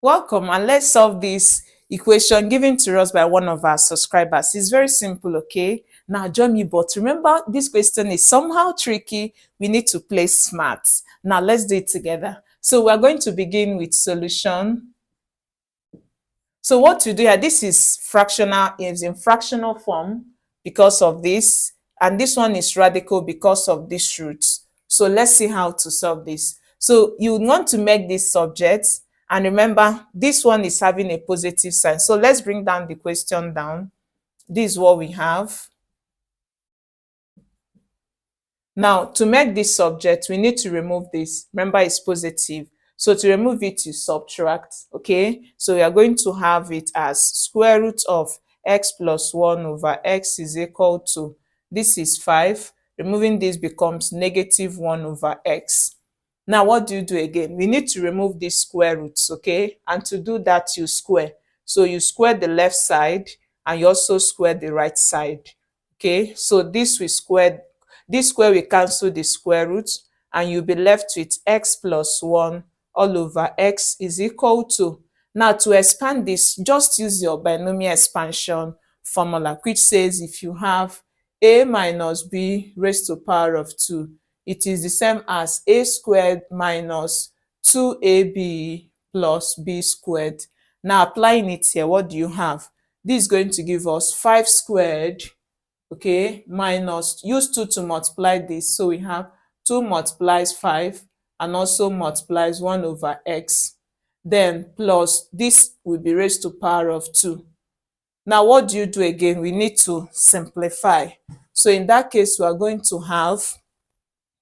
Welcome, and let's solve this equation given to us by one of our subscribers. It's very simple, okay? Now join me, but remember this question is somehow tricky. We need to play smart. Now let's do it together. So we're going to begin with solution. So what to do here, this is fractional, is in fractional form because of this, and this one is radical because of this root. So let's see how to solve this. So you want to make this subject, and remember this one is having a positive sign. So let's bring down the question down. This is what we have. Now to make this subject, we need to remove this. Remember it's positive. So to remove it, you subtract, okay? So we are going to have it as square root of x plus 1 over x is equal to, this is 5. Removing this becomes negative 1 over x. Now what do you do again? We need to remove these square roots, okay? And to do that, you square. So you square the left side and you also square the right side, okay? So this square will cancel the square root and you'll be left with x plus 1 all over x is equal to, now to expand this, just use your binomial expansion formula, which says if you have a minus b raised to power of 2, it is the same as a squared minus 2ab plus b squared. Now applying it here, what do you have? This is going to give us 5 squared, okay, minus, use 2 to multiply this, so we have 2 multiplies 5 and also multiplies 1 over x, then plus this will be raised to power of 2. Now what do you do again? We need to simplify. So in that case, we are going to have,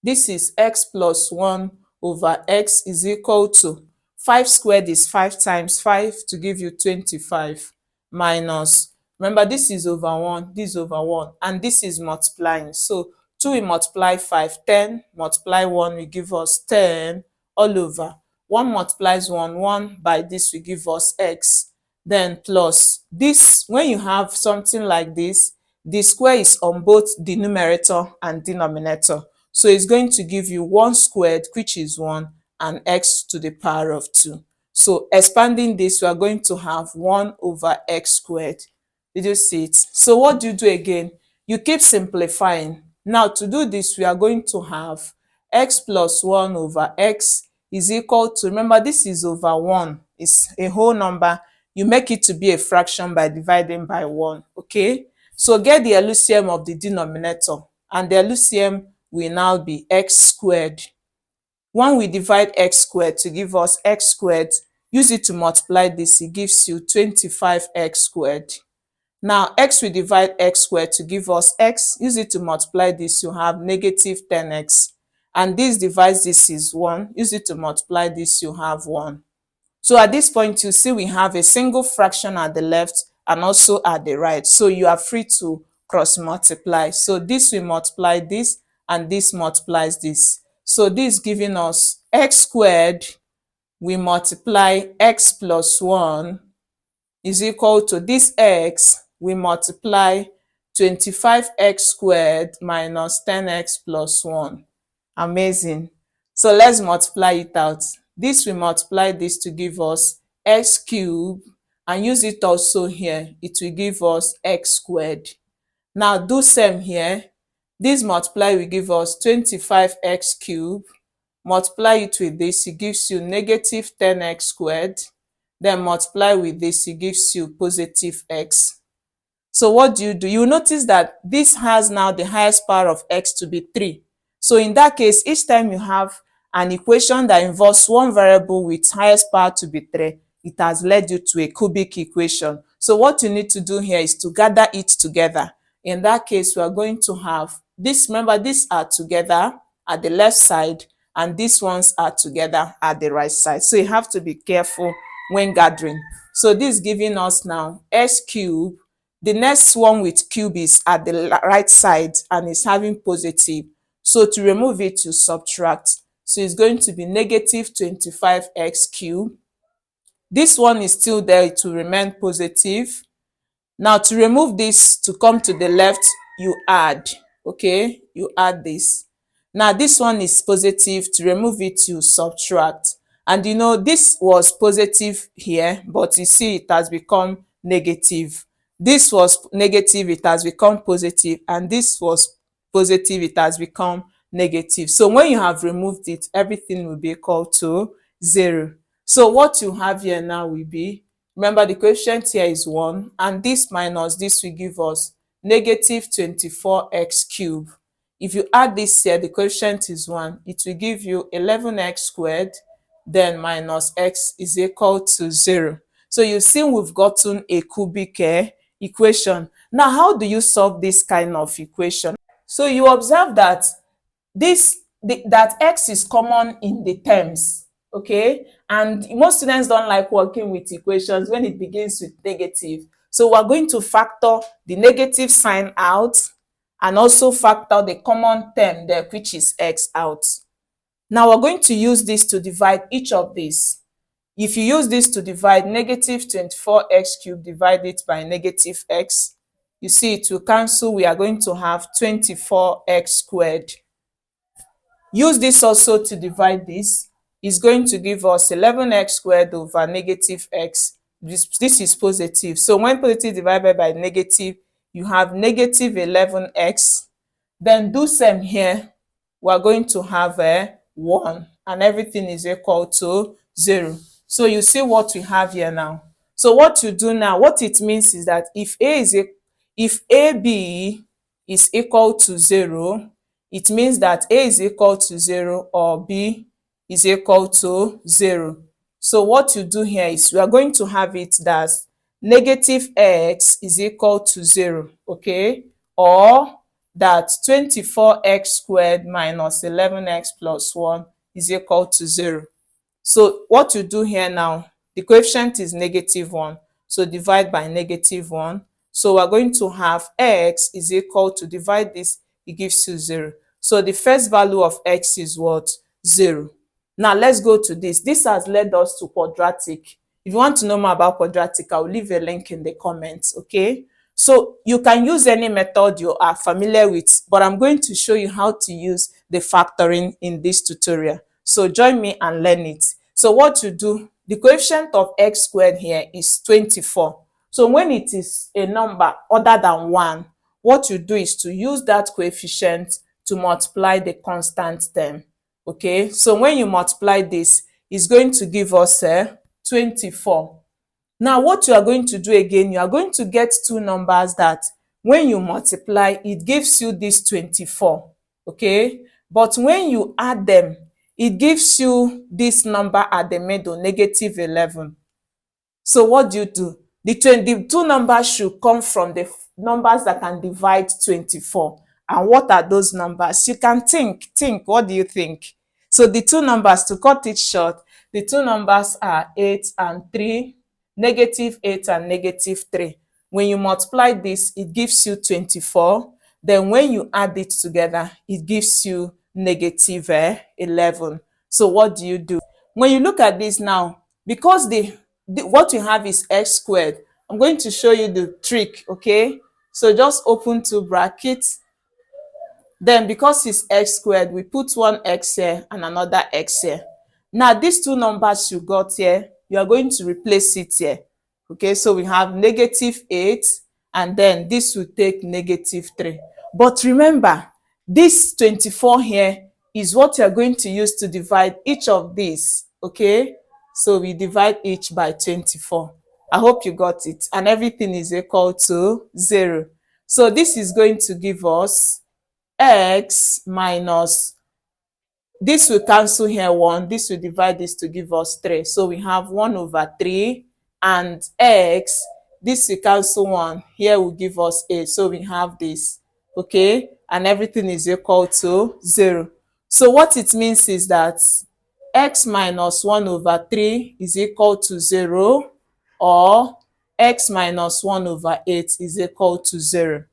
this is x plus 1 over x is equal to, 5 squared is 5 times 5 to give you 25, minus, remember this is over 1, this is over 1, and this is multiplying. So 2 will multiply 5, 10, multiply 1 will give us 10 all over. 1 multiplies 1, 1 by this will give us x. Then plus this, when you have something like this, the square is on both the numerator and denominator. So it's going to give you 1 squared, which is 1, and x to the power of 2. So expanding this, we are going to have 1 over x squared. Did you see it? So what do you do again? You keep simplifying. Now to do this, we are going to have x plus 1 over x is equal to, remember this is over 1, it's a whole number. You make it to be a fraction by dividing by 1, okay? So get the LCM of the denominator, and the LCM will now be x squared. 1 we divide x squared to give us x squared. Use it to multiply this, it gives you 25x squared. Now x will divide x squared to give us x. Use it to multiply this, you have negative 10x. And this divides this is 1. Use it to multiply this, you have 1. So at this point, you see we have a single fraction at the left and also at the right. So you are free to cross multiply. So this will multiply this and this multiplies this. So this giving us x squared, we multiply x plus 1 is equal to this x, we multiply 25x squared minus 10x plus 1. Amazing. So let's multiply it out. This will multiply this to give us x cubed, and use it also here. It will give us x squared. Now do same here. This multiply will give us 25x cubed. Multiply it with this, it gives you negative 10x squared. Then multiply with this, it gives you positive x. So what do? You notice that this has now the highest power of x to be 3. So in that case, each time you have an equation that involves one variable with highest power to be 3, it has led you to a cubic equation. So what you need to do here is to gather it together. In that case, we are going to have this, remember these are together at the left side and these ones are together at the right side. So you have to be careful when gathering. So this is giving us now x cubed. The next one with cube is at the right side and is having positive. So to remove it, you subtract. So it's going to be negative 25x cubed. This one is still there, it will remain positive. Now to remove this, to come to the left, you add, okay? You add this. Now this one is positive. To remove it, you subtract. And you know, this was positive here, but you see it has become negative. This was negative, it has become positive, and this was positive, it has become negative. So when you have removed it, everything will be equal to 0. So what you have here now will be, remember the coefficient here is 1, and this minus this will give us negative 24x cubed. If you add this here, the coefficient is 1, it will give you 11x squared, then minus x is equal to 0. So you see we've gotten a cubic equation. Now, how do you solve this kind of equation? So you observe that that x is common in the terms, okay? And most students don't like working with equations when it begins with negative. So we're going to factor the negative sign out and also factor the common term there, which is x, out. Now we're going to use this to divide each of these. If you use this to divide negative 24x cubed, divide it by negative x, you see it will cancel. We are going to have 24x squared. Use this also to divide this. It's going to give us 11x squared over negative x. This is positive. So when positive divided by negative, you have negative 11x. Then do same here. We are going to have a 1, and everything is equal to 0. So you see what we have here now. So what you do now, what it means is that if AB is equal to 0, it means that A is equal to 0 or B is equal to 0. So what you do here is we are going to have it that negative x is equal to 0, okay? Or that 24x squared minus 11x plus 1 is equal to 0. So what you do here now, the coefficient is negative 1, so divide by negative 1. So we're going to have x is equal to, divide this, it gives you 0. So the first value of x is what? 0. Now let's go to this. This has led us to quadratic. If you want to know more about quadratic, I'll leave a link in the comments, okay? So you can use any method you are familiar with, but I'm going to show you how to use the factoring in this tutorial. So join me and learn it. So what you do, the coefficient of x squared here is 24. So when it is a number other than 1, what you do is to use that coefficient to multiply the constant term. Okay, so when you multiply this, it's going to give us 24. Now what you are going to do again, you are going to get two numbers that when you multiply, it gives you this 24. Okay, but when you add them, it gives you this number at the middle, negative 11. So what do? The two numbers should come from the numbers that can divide 24. And what are those numbers? You can think. What do you think? So the two numbers, to cut it short, the two numbers are 8 and 3, negative 8 and negative 3. When you multiply this, it gives you 24. Then when you add it together, it gives you negative 11. So what do? When you look at this now, because what you have is x squared, I'm going to show you the trick, okay? So just open two brackets. Then because it's x squared, we put one x here and another x here. Now these two numbers you got here, you are going to replace it here. Okay, so we have negative 8, and then this will take negative 3. But remember, this 24 here is what you are going to use to divide each of these. Okay, so we divide each by 24. I hope you got it. And everything is equal to 0. So this is going to give us x minus, this will cancel here 1, this will divide this to give us 3. So we have 1 over 3, and x, this will cancel 1, here will give us 8. So we have this, okay? And everything is equal to 0. So what it means is that x minus 1 over 3 is equal to 0, or x minus 1 over 8 is equal to 0.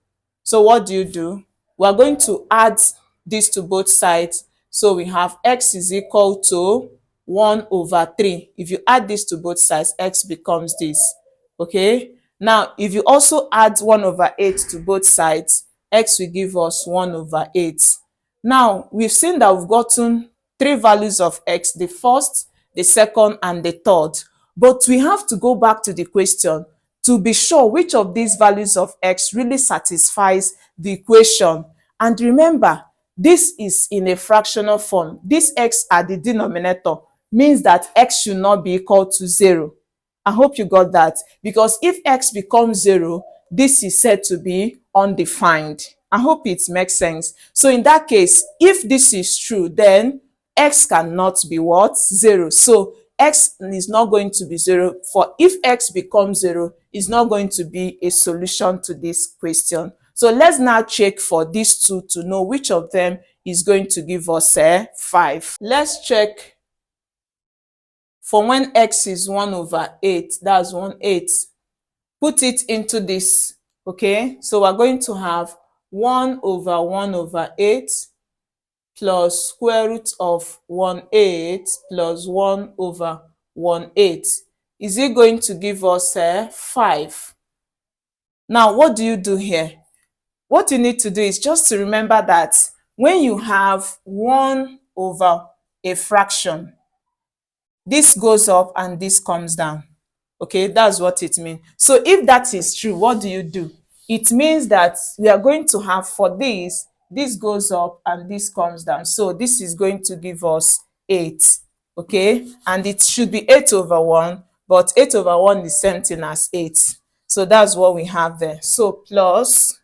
So what do? We are going to add this to both sides. So we have x is equal to 1 over 3. If you add this to both sides, x becomes this. Okay? Now, if you also add 1 over 8 to both sides, x will give us 1 over 8. Now, we've seen that we've gotten three values of x. The first, the second, and the third. But we have to go back to the question to be sure which of these values of x really satisfies the equation. And remember, this is in a fractional form. This x at the denominator means that x should not be equal to 0. I hope you got that, because if x becomes 0, this is said to be undefined. I hope it makes sense. So in that case, if this is true, then x cannot be what? 0. So x is not going to be 0. For if x becomes 0, it's not going to be a solution to this question. So let's now check for these two to know which of them is going to give us 5. Let's check for when x is 1/8, that's 1/8. Put it into this, okay? So we're going to have 1/1/8 plus square root of 1/8 plus 1/1/8. Is it going to give us 5? Now, what do you do here? What you need to do is just to remember that when you have 1 over a fraction, this goes up and this comes down. Okay, that's what it means. So if that is true, what do you do? It means that we are going to have for this goes up and this comes down. So this is going to give us 8. Okay, and it should be 8/1, but 8/1 is same thing as 8. So that's what we have there. So plus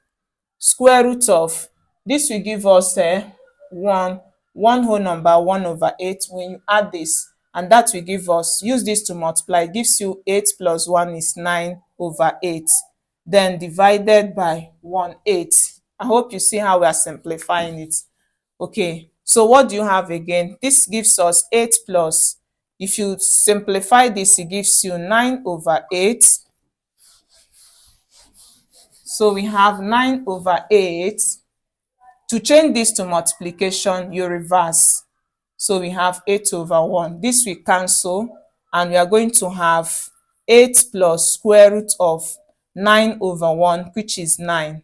square root of, this will give us 1 whole number 1/8 when you add this, and that will give us, use this to multiply, it gives you 8 plus 1 is 9/8, then divided by 1/8. I hope you see how we are simplifying it. Okay, so what do you have again? This gives us 8 plus, if you simplify this, it gives you 9/8. So we have 9/8. To change this to multiplication, you reverse. So we have 8/1. This will cancel, and we are going to have 8 plus square root of 9/1, which is 9.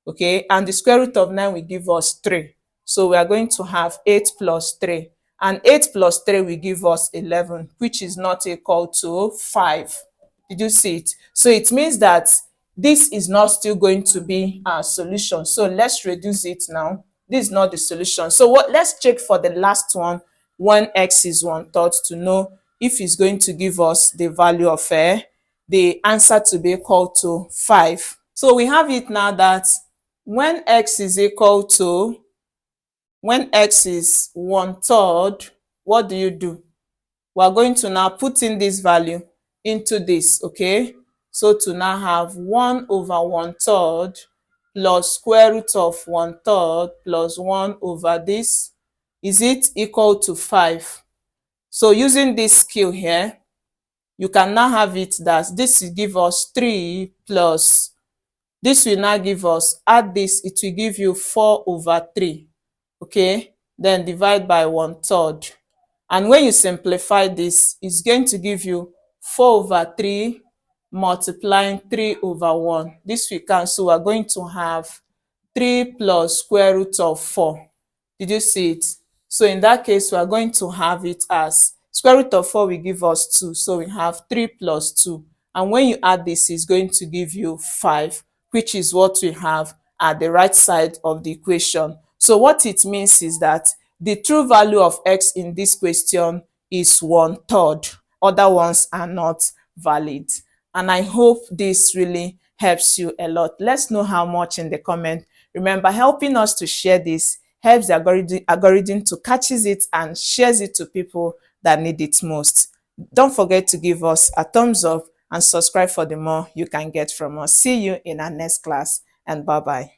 Okay, and the square root of 9 will give us 3. So we are going to have 8 plus 3. And 8 plus 3 will give us 11, which is not equal to 5. Did you see it? So it means that this is not still going to be our solution. So let's reduce it now. This is not the solution. So let's check for the last one when x is 1/3 to know if it's going to give us the value of the answer to be equal to 5. So we have it now that when x is 1/3, what do? We are going to now put in this value into this, okay? So to now have 1/1/3 plus square root of 1/3 plus 1 over this, is it equal to 5? So using this skill here, you can now have it that this will give us 3 plus, this will now give us, add this, it will give you 4/3, okay? Then divide by 1/3. And when you simplify this, it's going to give you 4/3 multiplying 3/1. This we cancel. We're going to have 3 plus square root of 4. Did you see it? So in that case, we are going to have it as square root of 4 will give us 2. So we have 3 plus 2. And when you add this, it's going to give you 5, which is what we have at the right side of the equation. So what it means is that the true value of x in this question is 1/3. Other ones are not valid. And I hope this really helps you a lot. Let's know how much in the comment. Remember, helping us to share this helps the algorithm to catches it and shares it to people that need it most. Don't forget to give us a thumbs up and subscribe for the more you can get from us. See you in our next class, and bye-bye.